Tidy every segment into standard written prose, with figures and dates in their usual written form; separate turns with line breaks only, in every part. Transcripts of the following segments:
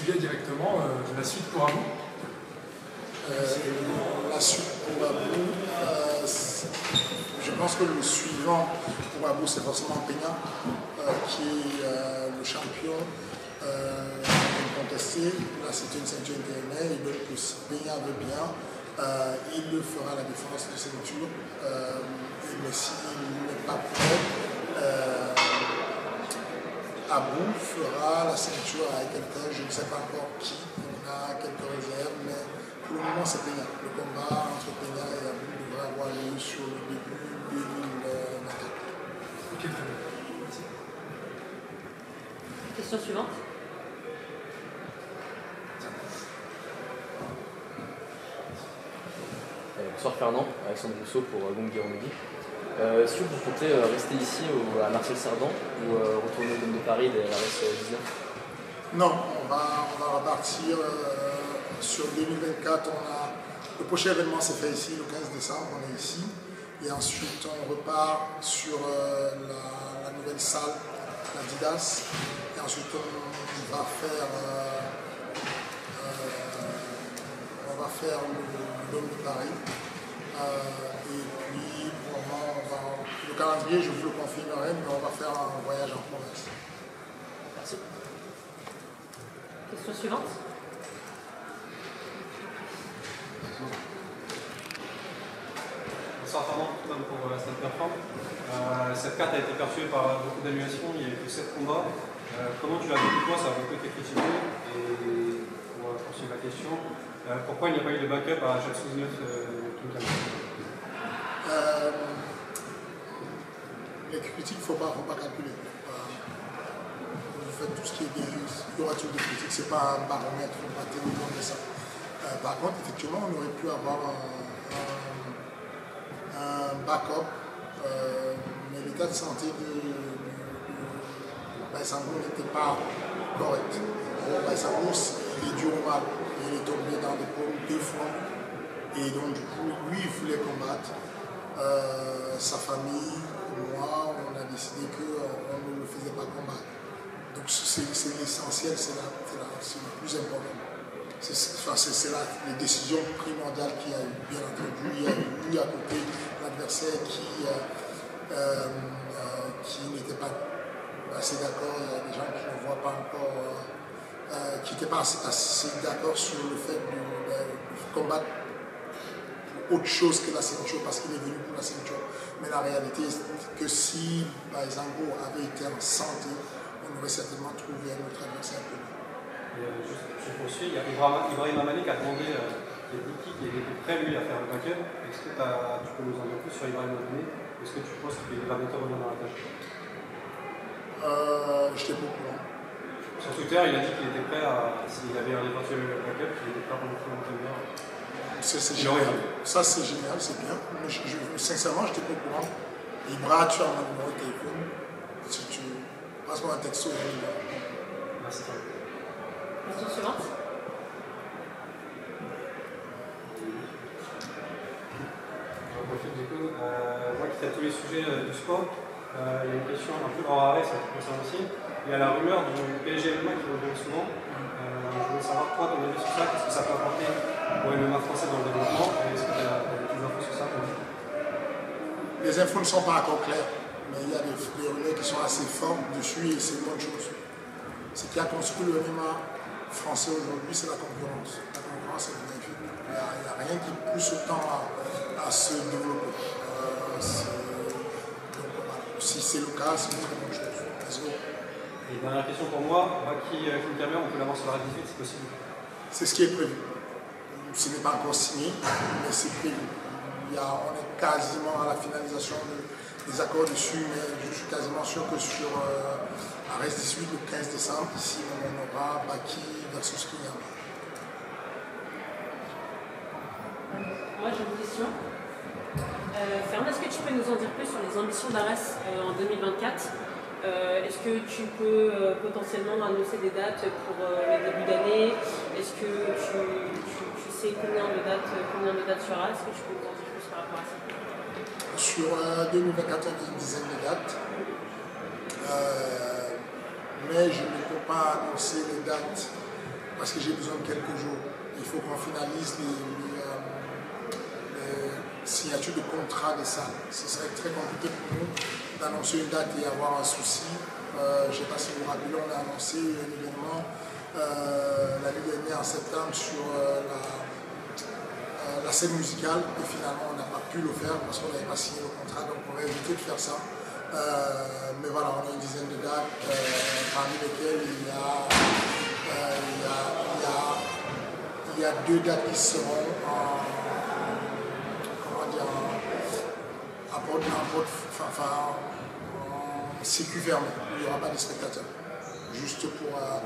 juillet directement, la suite pour Abou.
La suite pour Abou, je pense que le suivant pour Abou, c'est forcément Peña, qui est le champion incontesté. Là, c'est une ceinture intérimaire, et donc si Peña veut bien, il le fera la défense de ceinture. Mais s'il n'est pas prêt, Abou fera la ceinture avec quelqu'un, je ne sais pas encore qui, on a quelques réserves, mais pour le moment c'est Peña. Le combat entre Peña et Abou devrait avoir lieu sur le début 2024.
Ok, très bien. Merci.
Question suivante.
Bonsoir Fernand, Alexandre Rousseau pour Gong Guiromedi. Est-ce que vous comptez rester ici à Marcel Cerdan ou retourner au Dôme de Paris dès la RS 19?
Non, on va repartir sur 2024. Le prochain événement s'est fait ici, le 15 décembre, on est ici. Et ensuite, on repart sur la nouvelle salle, la Didas. Et ensuite, on va faire le Dôme de Paris. Et puis, pour le moment, le calendrier, je vous le confirmerai, mais on va faire un voyage en province.
Merci.
Question suivante.
Bonsoir Fernand, pour cette plateforme. Cette carte a été perçue par beaucoup d'annulations, il n'y a eu que 7 combats. Comment tu l'as vécu toi? Ça a beaucoup été critiqué. Et pour poursuivre la question, pourquoi il n'y a pas eu de backup à Jacques Souznot
Les critiques, il ne faut pas calculer. Vous faites tout ce qui est bien. Il y aura toujours des critiques, ce n'est pas un baromètre, il ne faut pas tenir compte de ça. Par contre, effectivement, on aurait pu avoir un backup, mais l'état de santé de Baïsango n'était pas correct. Baïsango, il est dû au mal, il est tombé dans des pommes 2 fois, et donc du coup, lui, il voulait combattre. Sa famille, moi, on a décidé qu'on ne le faisait pas combattre. Donc c'est l'essentiel, c'est le plus important. C'est la décision primordiale qu'il y a eu, bien entendu. Il y a eu lui à côté l'adversaire qui n'était pas assez d'accord. Il y a des gens qui ne voient pas encore, qui n'étaient pas assez d'accord sur le fait de combattre pour autre chose que la ceinture, parce qu'il est venu pour la ceinture. Mais la réalité est que si Baïsango avait été en santé, on aurait certainement trouvé un autre adversaire pour lui.
Je poursuis, il y a Ibrahim Amani qui a demandé qui était prêt lui à faire le backup. Est-ce que tu peux nous en dire plus sur Ibrahim Amani? Est-ce que tu penses qu'il va bientôt revenir dans la tâche?
Je n'étais pas au courant.
Sur Twitter, il a dit qu'il était prêt s'il avait un éventuel backup, qu'il était prêt à rentrer dans le bien.
C'est génial. Ça, c'est génial, c'est bien. Mais sincèrement, je n'étais pas au courant. Ibra, tu as mon numéro de téléphone. Si tu passe-moi un texto.
Merci.
Question suivante.
J'en profite du coup. Moi qui traite tous les sujets du sport, il y a une question un peu hors arrêt, ça te concerne aussi. Il y a la rumeur du PSG MMA qui revient souvent. Je voulais savoir, toi, ton avis sur ça, qu'est-ce que ça peut apporter pour le MMA français dans le développement? Et est-ce que tu as des petites infos sur ça?
Les infos ne sont pas encore claires, mais il y a des relais qui sont assez forts dessus et c'est une bonne chose. Ce qui a construit le MMA français aujourd'hui, c'est la concurrence. La concurrence est bénéfique. Il n'y a rien qui pousse autant à se développer. Donc voilà, si c'est le cas, c'est une très bonne chose.
Et dernière question pour moi, qui me permet, on peut l'avoir sur la 18, c'est possible?
C'est ce qui est prévu. Ce n'est pas encore signé, mais c'est prévu. On est quasiment à la finalisation des accords dessus, mais je suis quasiment sûr que sur Ares 18, le 15 décembre, ici, on aura Baki versus Kinyama.
Moi, j'ai une question. Fernand, est-ce que tu peux nous en dire plus sur les ambitions d'Ares en 2024? Est-ce que tu peux potentiellement annoncer des dates pour le début d'année? Est-ce que tu sais combien de dates sur Ares? Est-ce que tu peux nous en dire plus par rapport à ça?
Sur 2024, une dizaine de dates. Mais je ne peux pas annoncer les dates parce que j'ai besoin de quelques jours. Il faut qu'on finalise les signatures de contrat des salles. Ce serait très compliqué pour nous d'annoncer une date et avoir un souci. Je ne sais pas si vous vous rappelez, on a annoncé un événement l'année dernière en septembre sur la scène musicale et finalement on n'a pas pu le faire parce qu'on n'avait pas signé le contrat, donc on va éviter de faire ça. Mais voilà, on a une dizaine de dates parmi lesquelles il y a 2 dates qui seront en circuit fermé. Il n'y aura pas de spectateurs, juste pour la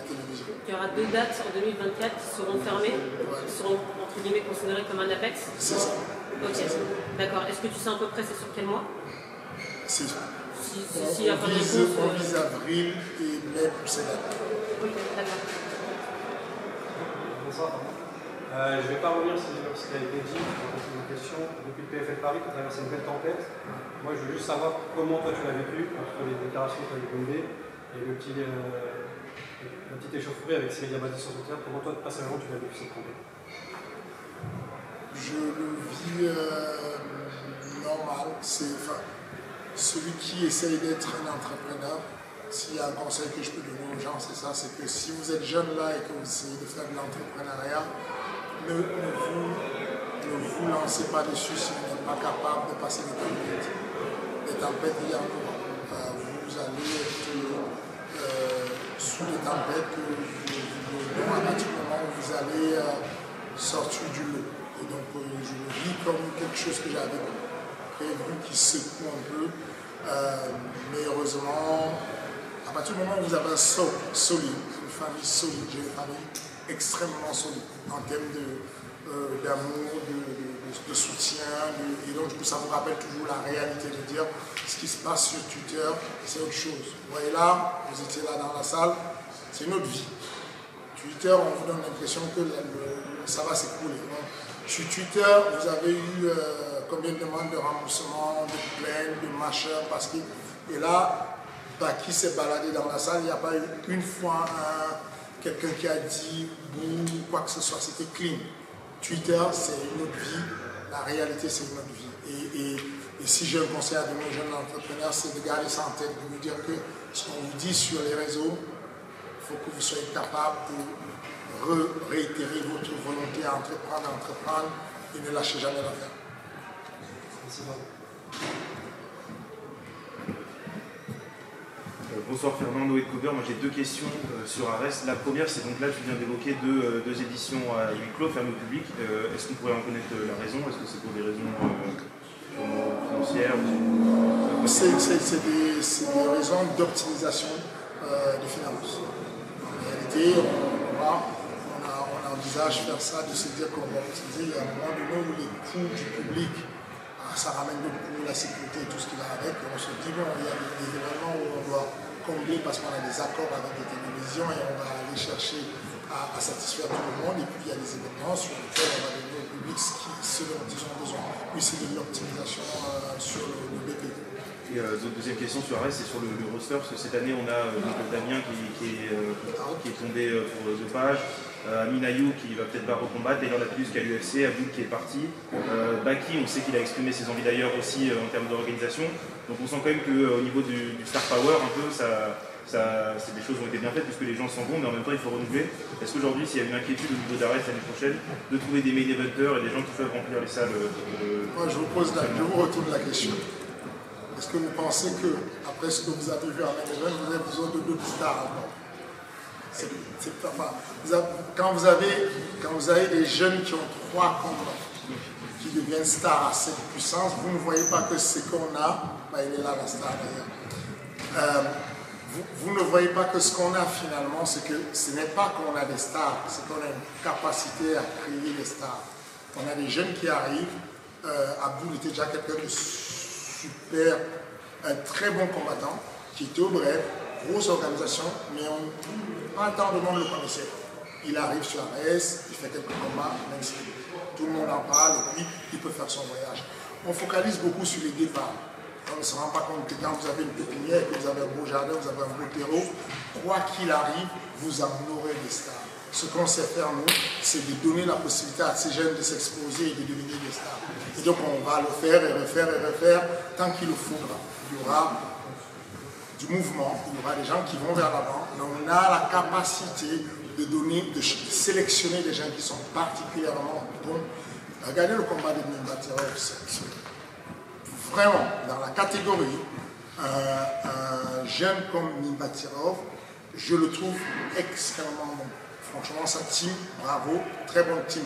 télévision.
Il y aura 2 dates en 2024 qui seront fermées, qui seront entre guillemets considérées comme un apex.
C'est ça.
Ok, d'accord. Est-ce que tu sais à peu près c'est sur quel mois?
C'est ça.
Si
On vise avril et mai pour ces dates.
Ok, d'accord.
Bonsoir. Je ne vais pas revenir sur ce qui a été dit, c'est une question. Depuis le PFL Paris, tu as traversé une belle tempête. Moi, je veux juste savoir comment toi tu l'as vécu, entre les déclarations que tu as eues et la petite échauffourée avec ces médias basés sur le terrain. Comment toi, personnellement, tu l'as vécu cette tempête?
Je le vis normal. Celui qui essaye d'être un entrepreneur, s'il y a un conseil que je peux donner aux gens, c'est ça, c'est que si vous êtes jeune là et que vous essayez de faire de l'entrepreneuriat, ne vous lancez pas dessus si vous n'êtes pas capable de passer des tempêtes. Les tempêtes, il y en aura. Vous allez être sous les tempêtes à partir du moment où vous allez sortir du lot. Et donc je le vis comme quelque chose que j'avais prévu qui secoue un peu. Mais heureusement, à partir du moment où vous avez un sol solide, une famille solide, j'ai une famille extrêmement solide en termes d'amour, de soutien, et donc du coup ça vous rappelle toujours la réalité de dire ce qui se passe sur Twitter, c'est autre chose. Vous voyez là, vous étiez là dans la salle, c'est une autre vie. Twitter, on vous donne l'impression que ça va s'écrouler. Sur Twitter, vous avez eu combien de demandes de remboursement, de plaintes, de machin, parce que, et là, qui s'est baladé dans la salle, il n'y a pas eu une fois quelqu'un qui a dit bouh, quoi que ce soit, c'était clean. Twitter, c'est une autre vie, la réalité, c'est une autre vie. Et si j'ai un conseil à donner aux jeunes entrepreneurs, c'est de garder ça en tête, de vous dire que ce qu'on vous dit sur les réseaux, il faut que vous soyez capable de réitérer votre volonté à entreprendre et ne lâchez jamais l'affaire.
Merci beaucoup.
Bonsoir Fernand, Noé de Coder. Moi j'ai 2 questions sur Arès. La première, c'est donc là tu viens d'évoquer deux éditions à huis clos, fermées au public. Est-ce qu'on pourrait en connaître la raison? Est-ce que c'est pour des raisons financières
C'est des raisons d'optimisation des finances. En réalité, on envisage faire ça, de se dire qu'on va optimiser. Il y a un moment donné où les coûts du public, ça ramène beaucoup la sécurité et tout ce qui va avec. Et on se dit, bon, il y a des événements où on doit combler parce qu'on a des accords avec des télévisions et on va aller chercher à satisfaire tout le monde. Et puis il y a des événements sur lesquels on va donner au public ce dont ils ont besoin. Puis c'est de l'optimisation sur le BP.
Et deuxième question sur Arès, c'est sur le roster, parce que cette année on a Damien qui est tombé pour dopage, Aminayu qui va peut-être pas recombattre, Taylor Lapidus qui est à l'UFC, Aboud qui est parti, Baki, on sait qu'il a exprimé ses envies d'ailleurs aussi en termes d'organisation, donc on sent quand même qu'au niveau du star power un peu c'est des choses qui ont été bien faites puisque les gens s'en vont, mais en même temps il faut renouveler. Est-ce qu'aujourd'hui s'il y a une inquiétude au niveau d'Arès l'année prochaine de trouver des main eventers et des gens qui peuvent remplir les salles
Moi je vous retourne la question. Est-ce que vous pensez que, après ce que vous avez vu en main event, vous avez besoin de d'autres stars encore? Quand vous avez des jeunes qui ont 3 combats, qui deviennent stars à cette puissance, vous ne voyez pas que ce qu'on a, il est là la star d'ailleurs, vous ne voyez pas que ce qu'on a finalement, c'est que ce n'est pas qu'on a des stars, c'est qu'on a une capacité à créer des stars. On a des jeunes qui arrivent, Abdul était déjà quelqu'un de super, un très bon combattant, qui était au bref, grosse organisation, mais pas tant de monde le connaissait. Il arrive sur Arès, il fait quelques combats, même si tout le monde en parle, et puis il peut faire son voyage. On focalise beaucoup sur les départs. Donc ne se rend pas compte que quand vous avez une pépinière, que vous avez un beau jardin, vous avez un beau terreau, quoi qu'il arrive, vous en aurez des stars. Ce qu'on sait faire, nous, c'est de donner la possibilité à ces jeunes de s'exposer et de devenir des stars. Et donc, on va le faire et refaire tant qu'il le faudra. Il y aura du mouvement, il y aura des gens qui vont vers l'avant. On a la capacité de donner, de sélectionner des gens qui sont particulièrement bons. Regardez le combat de Nimbatirov. Vraiment, dans la catégorie, un jeune comme Nimbatirov, je le trouve extrêmement bon. Franchement, sa team, bravo, très bonne team.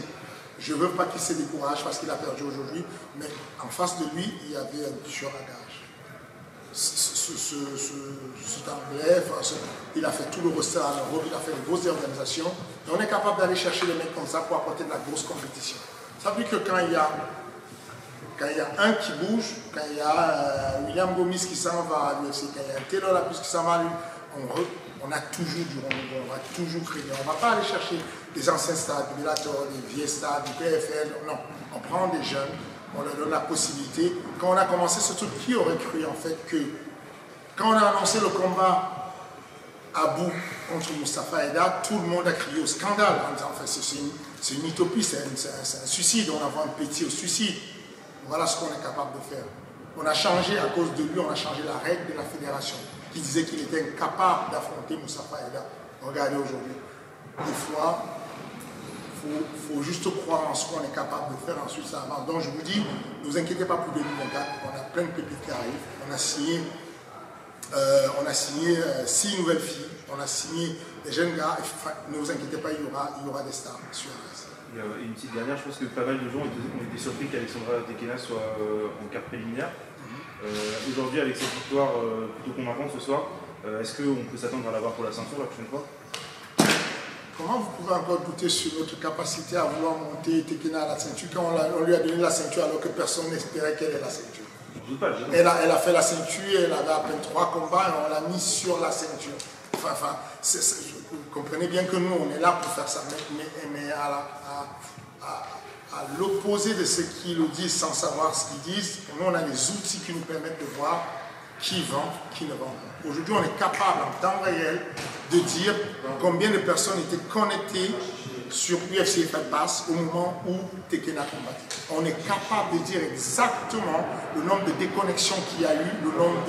Je ne veux pas qu'il se décourage parce qu'il a perdu aujourd'hui, mais en face de lui, il y avait un tueur à gage. Cet anglais, il a fait tout le roster en Europe, il a fait de grosses organisations. Et on est capable d'aller chercher des mecs comme ça pour apporter de la grosse compétition. Ça veut dire que quand il y a un qui bouge, quand il y a William Gomis qui s'en va à l'UFC, quand il y a un Taylor Lapus qui s'en va à lui, on a toujours du renouveau, on va toujours créer. On ne va pas aller chercher des anciens stades, du Bellator, des vieux stades, du PFL. Non, on prend des jeunes, on leur donne la possibilité. Quand on a commencé ce truc, qui aurait cru en fait que quand on a annoncé le combat à bout contre Moustapha Aida, tout le monde a crié au scandale en disant enfin, c'est une utopie, c'est un suicide, on envoie un petit au suicide. Voilà ce qu'on est capable de faire. On a changé, à cause de lui, on a changé la règle de la fédération qui disait qu'il était incapable d'affronter Moustapha Aida. Regardez aujourd'hui. Des fois, il faut juste croire en ce qu'on est capable de faire, ensuite ça avance. Donc je vous dis, ne vous inquiétez pas pour 2024, on a plein de pépites qui arrivent. On a signé 6 nouvelles filles, on a signé des jeunes gars. Enfin, ne vous inquiétez pas, il y aura des stars sur
Et une petite dernière, je pense que pas mal de gens ont été surpris qu'Alexandra Tekena soit en quart préliminaire. Aujourd'hui, avec cette victoire plutôt convaincante ce soir, est-ce qu'on peut s'attendre à l'avoir pour la ceinture la prochaine fois?
Comment vous pouvez encore douter sur notre capacité à vouloir monter Tekena à la ceinture quand on lui a donné la ceinture alors que personne n'espérait qu'elle ait la ceinture? Elle a fait la ceinture, elle avait à peine 3 combats et on l'a mis sur la ceinture. Enfin, vous comprenez bien que nous, on est là pour faire ça, mais à l'opposé de ce qu'ils nous disent sans savoir ce qu'ils disent, nous, on a les outils qui nous permettent de voir qui vend, qui ne vend pas. Aujourd'hui, on est capable en temps réel de dire combien de personnes étaient connectées sur UFC Fight Pass au moment où Tekena combattait. On est capable de dire exactement le nombre de déconnexions qu'il y a eu, le nombre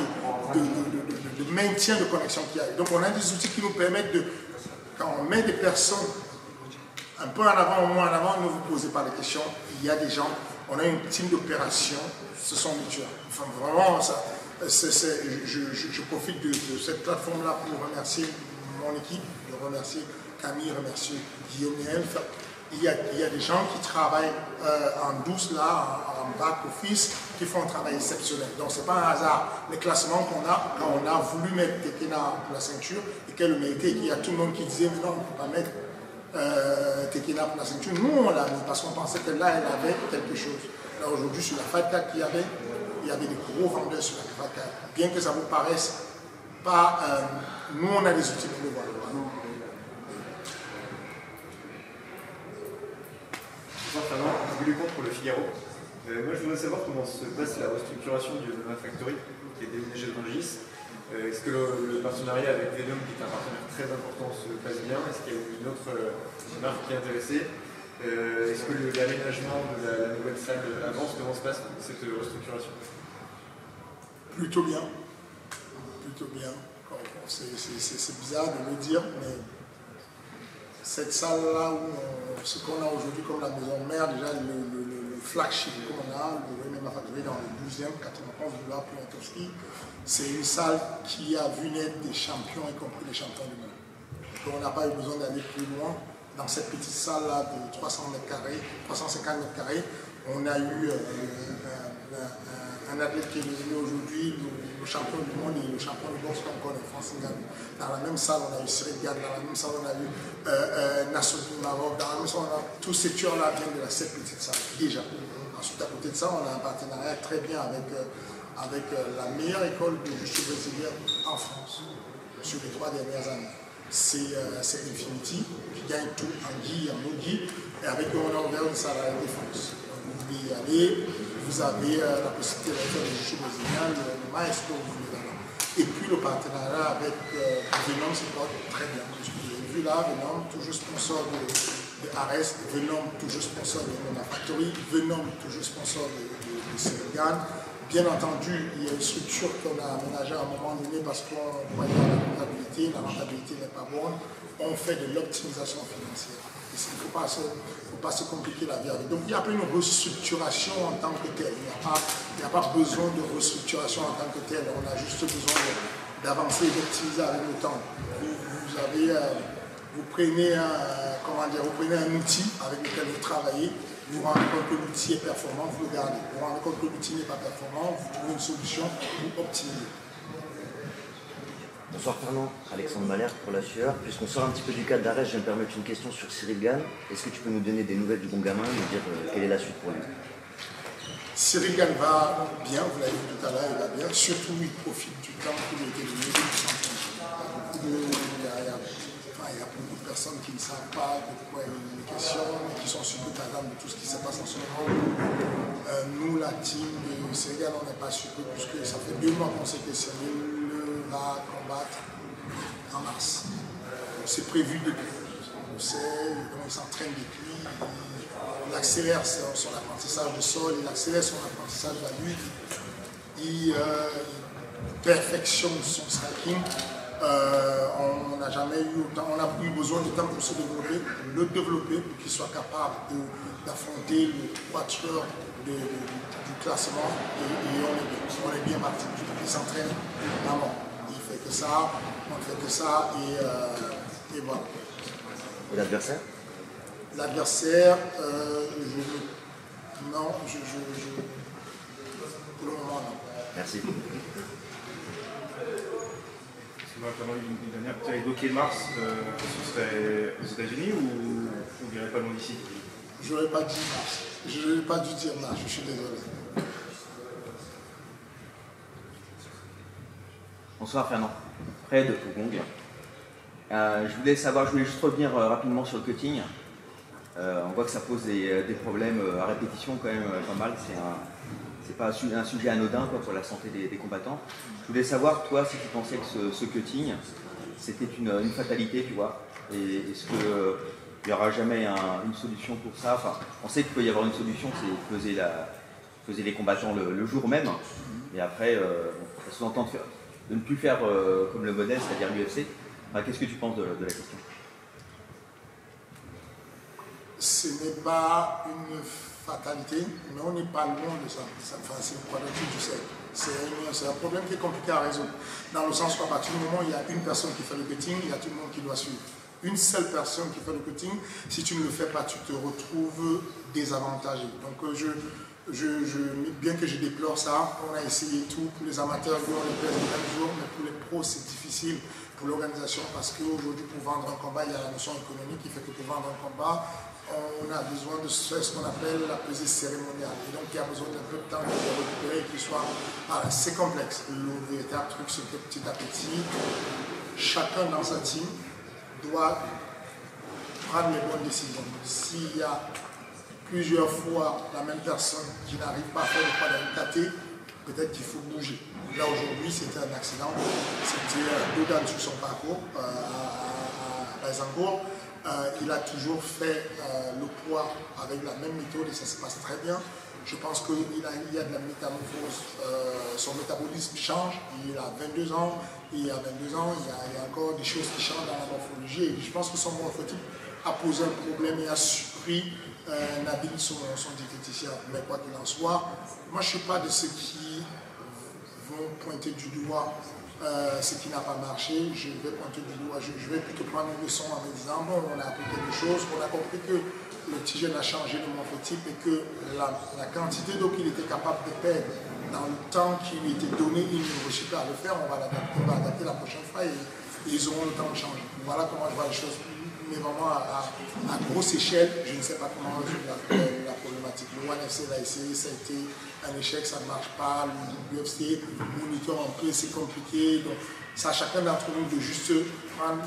de maintien de connexion qu'il y a eu. Donc on a des outils qui nous permettent de, quand on met des personnes un peu en avant ou moins en avant, ne vous posez pas de questions, il y a des gens, on a une team d'opération, ce sont des tueurs. Enfin vraiment, je profite de cette plateforme-là pour remercier mon équipe, de remercier Camille, remercier Guillaume Niel. Il y a des gens qui travaillent en douce, là, en back-office, qui font un travail exceptionnel. Donc, ce n'est pas un hasard. Les classements qu'on a, quand on a voulu mettre Tekena pour la ceinture, et qu'elle le méritait, et qu'il y a tout le monde qui disait, mais non, on ne peut pas mettre Tekena pour la ceinture. Nous, on l'a mis parce qu'on pensait que là, elle avait quelque chose. Là, aujourd'hui, sur la Fight Card qu'il y avait, il y avait des gros vendeurs sur la Fight Card. Bien que ça vous paraisse pas, nous, on a des outils pour le voir.
Vous voulez contre le Figaro. Moi, je voudrais savoir comment se passe la restructuration du MMA Factory qui est déménagé de Rungis. Est-ce que le partenariat avec Venom, qui est un partenaire très important, se passe bien? Est-ce qu'il y a une autre marque qui est intéressée? Est-ce que l'aménagement de la nouvelle salle avance? Comment se passe cette restructuration?
Plutôt bien. Plutôt bien. C'est bizarre de le dire, mais cette salle-là, ce qu'on a aujourd'hui comme la maison mère, déjà le flagship qu'on a, le MMA Factory dans le 12e, 91 boulevard Piontkowski, c'est une salle qui a vu naître des champions, y compris les champions du monde. Donc on n'a pas eu besoin d'aller plus loin. Dans cette petite salle-là de 300 mètres carrés, 350 mètres carrés, on a eu un athlète qui est devenu aujourd'hui le champion du monde et le champion du boxe qu'on connaît, Francis Ngannou. Dans la même salle, on a eu Cyril Gade, dans la même salle, on a eu Nassoudine Maroc, dans la même salle, tous ces tueurs-là viennent de cette petite salle, déjà. Ensuite, à côté de ça, on a un partenariat très bien avec la meilleure école de justice brésilienne en France, sur les 3 dernières années. C'est Infinity, qui gagne tout en Guy, en Ogi, et avec eux, on a ouvert une salle à la Défense. Donc, vous pouvez y aller, vous avez la possibilité de faire des jeux brésiliens, le maestro Venom. Et puis le partenariat avec Venom se porte très bien. Comme je l'ai vu là, Venom, toujours sponsor de Ares, Venom, toujours sponsor de Mona Factory, Venom, toujours sponsor de Serigan. Bien entendu, il y a une structure qu'on a aménagée à un moment donné parce qu'on voyait la rentabilité n'est pas bonne. On fait de l'optimisation financière. Il ne faut pas se compliquer la vie avec. Donc il n'y a pas une restructuration en tant que telle. Il n'y a pas besoin de restructuration en tant que telle. On a juste besoin d'avancer et d'optimiser avec le temps. Vous prenez un outil avec lequel vous travaillez. Vous vous rendez compte que l'outil est performant, vous le gardez. Vous vous rendez compte que l'outil n'est pas performant, vous trouvez une solution pour optimiser.
Bonsoir Fernand, Alexandre Malher pour la sueur. Puisqu'on sort un petit peu du cadre d'arrêt, je vais me permettre une question sur Cyril Gann. Est-ce que tu peux nous donner des nouvelles du bon gamin et nous dire quelle est la suite pour lui?
Cyril Gann va bien, vous l'avez vu tout à l'heure, il va bien. Surtout, il profite du temps qu'il a été donné. Il y a beaucoup de personnes qui ne savent pas de quoi il est question, mais qui sont surtout tardants de tout ce qui se passe en ce moment. Nous, la team de Cyril Gann, on n'est pas surpris puisque ça fait 2 mois qu'on sait que Cyril va combattre en mars. C'est prévu depuis. On sait, il s'entraîne depuis. Il accélère son apprentissage de sol, il accélère son apprentissage de la lutte. Il perfectionne son striking. On n'a jamais eu autant, on a eu besoin de temps pour se développer, le développer pour qu'il soit capable d'affronter le quatuor du classement et on est bien parti. Il s'entraîne vraiment. Il fait que ça, on ne fait que ça et voilà.
Et l'adversaire?
L'adversaire, non, pour le moment non.
Merci.
Une dernière, tu as évoqué Mars, ce serait aux États-Unis ou on dirait pas loin d'ici?
Je n'aurais pas dit Mars. Je n'aurais pas dû dire Mars, je suis désolé.
Bonsoir Fernand, Fred Ogong. Je voulais juste revenir rapidement sur le cutting. On voit que ça pose des problèmes à répétition quand même pas mal. C'est pas un sujet anodin quoi, pour la santé des combattants. Je voulais savoir, toi, si tu pensais que ce cutting, c'était une fatalité, tu vois. Et est-ce qu'il n'y aura jamais une solution pour ça? Enfin, on sait qu'il peut y avoir une solution, c'est peser les combattants le jour même. Et après, ça sous-entend de ne plus faire comme le modèle, c'est-à-dire l'UFC. Enfin, qu'est-ce que tu penses de la question?
Ce n'est pas une fatalité, mais on n'est pas loin de ça. C'est une quadrature du cercle. C'est un problème qui est compliqué à résoudre. Dans le sens qu'à partir du moment où il y a une personne qui fait le cutting, il y a tout le monde qui doit suivre. Une seule personne qui fait le cutting, si tu ne le fais pas, tu te retrouves désavantagé. Donc bien que je déplore ça, on a essayé tout. Pour les amateurs, on les pèse le même jour, mais pour les pros, c'est difficile pour l'organisation parce qu'aujourd'hui, pour vendre un combat, il y a la notion économique qui fait que pour vendre un combat, on a besoin de faire ce qu'on appelle la pesée cérémoniale. Et donc, il y a besoin d'un peu de temps pour récupérer et qu'il soit assez complexe. Le véritable truc, c'est que petit à petit, chacun dans sa team doit prendre les bonnes décisions. S'il y a plusieurs fois la même personne qui n'arrive pas à faire le pas d'un KT, peut-être qu'il faut bouger. Là, aujourd'hui, c'était un accident. C'était Dogan sur son parcours à Bazangour. Il a toujours fait le poids avec la même méthode et ça se passe très bien. Je pense qu'il y a de la métamorphose, son métabolisme change, il a 22 ans, et il y a 22 ans, il y a encore des choses qui changent dans la morphologie. Et je pense que son morphotype a posé un problème et a surpris Nabil, son diététicien. Mais quoi qu'il en soit, moi je ne suis pas de ceux qui vont pointer du doigt ce qui n'a pas marché. Je vais pointer du doigt, je vais plutôt prendre une leçon en me disant bon, on a appris quelque chose, on a compris que le petit jeune a changé de morphotype et que la quantité d'eau qu'il était capable de perdre dans le temps qui lui était donné, il ne réussit pas à le faire, on va adapter la prochaine fois et ils auront le temps de changer. Voilà comment je vois les choses. Mais vraiment à grosse échelle, je ne sais pas comment résoudre la problématique. Le One FC l'a essayé, ça a été un échec, ça ne marche pas. Le UFC monitor un peu, c'est compliqué. Donc, c'est à chacun d'entre nous de juste prendre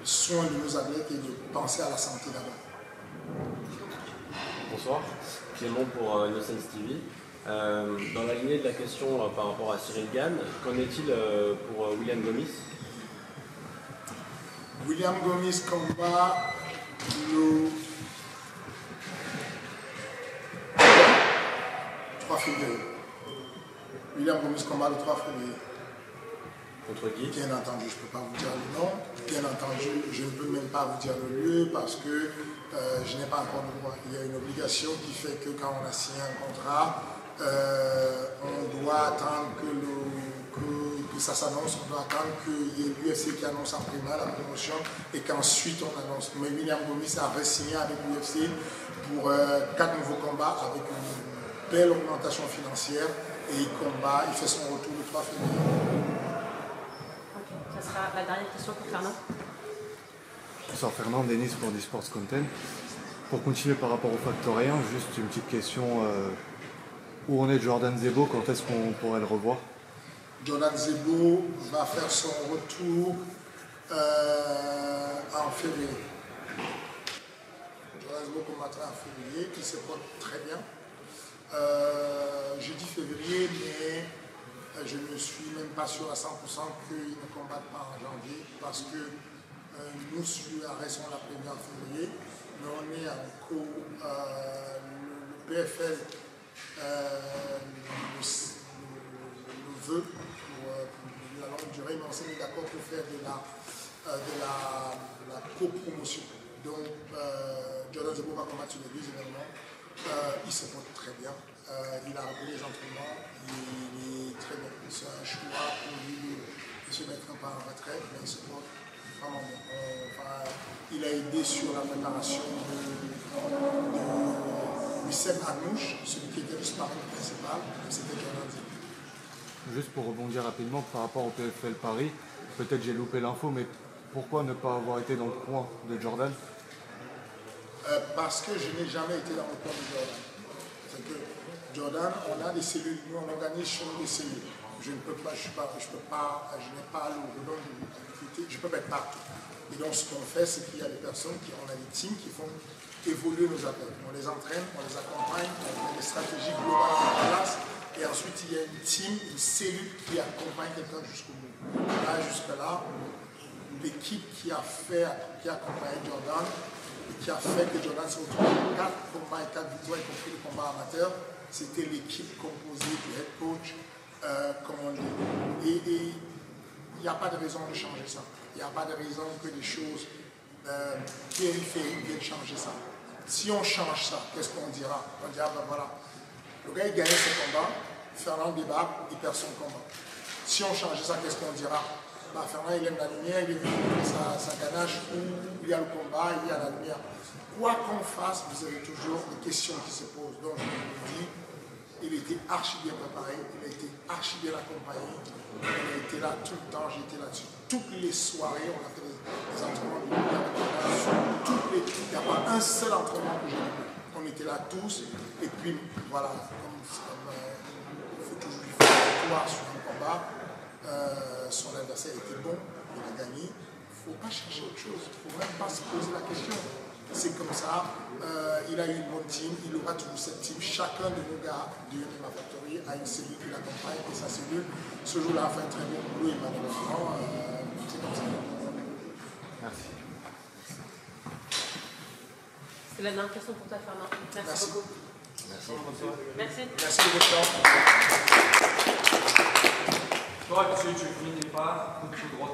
soin de nos athlètes et de penser à la santé d'abord.
Bonsoir, Clément pour Innocence TV.
Dans la lignée de la question par rapport à Cyril Gane, qu'en est-il pour William Gomis?
William Gomis combat le 3 février. William Gomis combat le 3 février.
Contre qui?
Bien entendu, je ne peux pas vous dire le nom. Bien entendu, je ne peux même pas vous dire le lieu parce que je n'ai pas encore le droit. Il y a une obligation qui fait que quand on a signé un contrat, on doit attendre que ça s'annonce, on doit attendre qu'il y ait l'UFC qui annonce en primaire la promotion et qu'ensuite on annonce. Mais William Gomis a re-signé avec l'UFC pour 4 nouveaux combats avec une belle augmentation financière et il fait son retour le 3 février.
Ça sera la dernière question pour Fernand.
Bonsoir Fernand, Denis pour Sports Content. Pour continuer par rapport au Factory 1, juste une petite question. Où en est Jordan Zebo? Quand est-ce qu'on pourrait le revoir?
Jordan Zebo va faire son retour en février. Jordan Zebo combattra en février, il se porte très bien. Je dis février, mais je ne suis même pas sûr à 100% qu'il ne combatte pas en janvier parce que nous, sur Arès, on l'a prévu en février, mais on est en cours. Le PFL le veut pour la longue durée, mais on s'est mis d'accord pour faire de la copromotion. Donc, Jordan Zebo va combattre sur les 2 événements. Il se porte très bien. Il a repris les entraînements. Il est très bien. C'est un choix pour lui de se mettre un peu en retraite, mais il se porte vraiment bien. Il a aidé sur la préparation de Wissem Anouche, celui qui était le sparring principal, c'était Jordan Zebo.
Juste pour rebondir rapidement par rapport au PFL Paris, peut-être j'ai loupé l'info, mais pourquoi ne pas avoir été dans le coin de Jordan?
Parce que je n'ai jamais été dans le coin de Jordan. C'est que Jordan, on a des cellules, nous on organise sur des cellules. Je ne peux pas, je n'ai pas l'ordre de je peux pas être partout. Et donc ce qu'on fait, c'est qu'il y a des personnes on a des teams qui font évoluer nos athlètes. On les entraîne, on les accompagne, on met des stratégies globales en place. Et ensuite, il y a une team, une cellule qui accompagne quelqu'un jusqu'au bout. Là, jusque-là, l'équipe qui a accompagné Jordan, qui a fait que Jordan se retrouve avec 4 combats et 4 victoires, y compris le combat amateur, c'était l'équipe composée du head coach, comme on dit. Et il n'y a pas de raison de changer ça. Il n'y a pas de raison que des choses périphériques viennent changer ça. Si on change ça, qu'est-ce qu'on dira? On dira, ben voilà, le gars il gagne ce combat, Fernand débarque, il perd son combat. Si on change ça, qu'est-ce qu'on dira? Ben, Fernand il aime la lumière, il est venu sa ganache où il y a le combat, il y a la lumière. Quoi qu'on fasse, vous avez toujours des questions qui se posent. Donc je vous dis, il était archi bien préparé, il a été archi bien accompagné, il a été là tout le temps, j'étais là-dessus. Toutes les soirées, on a fait des entraînements de il n'y a pas un seul entraînement que j'ai vu. On était là tous, et puis voilà, il faut toujours lui faire une victoire sur un combat. Son adversaire était bon, il a gagné. Il ne faut pas chercher autre chose, il ne faut même pas se poser la question. C'est comme ça, il a eu une bonne team, il aura toujours cette team. Chacun de nos gars du MMA Factory a une cellule qui l'accompagne et sa cellule. Ce jour-là a fait un très bon boulot et malheureusement, c'est comme ça.
Merci.
C'est la dernière question pour toi, Fernand. Merci beaucoup.
Merci.
Merci.
Merci de votre temps.
Toi, tu finis pas, coup de droit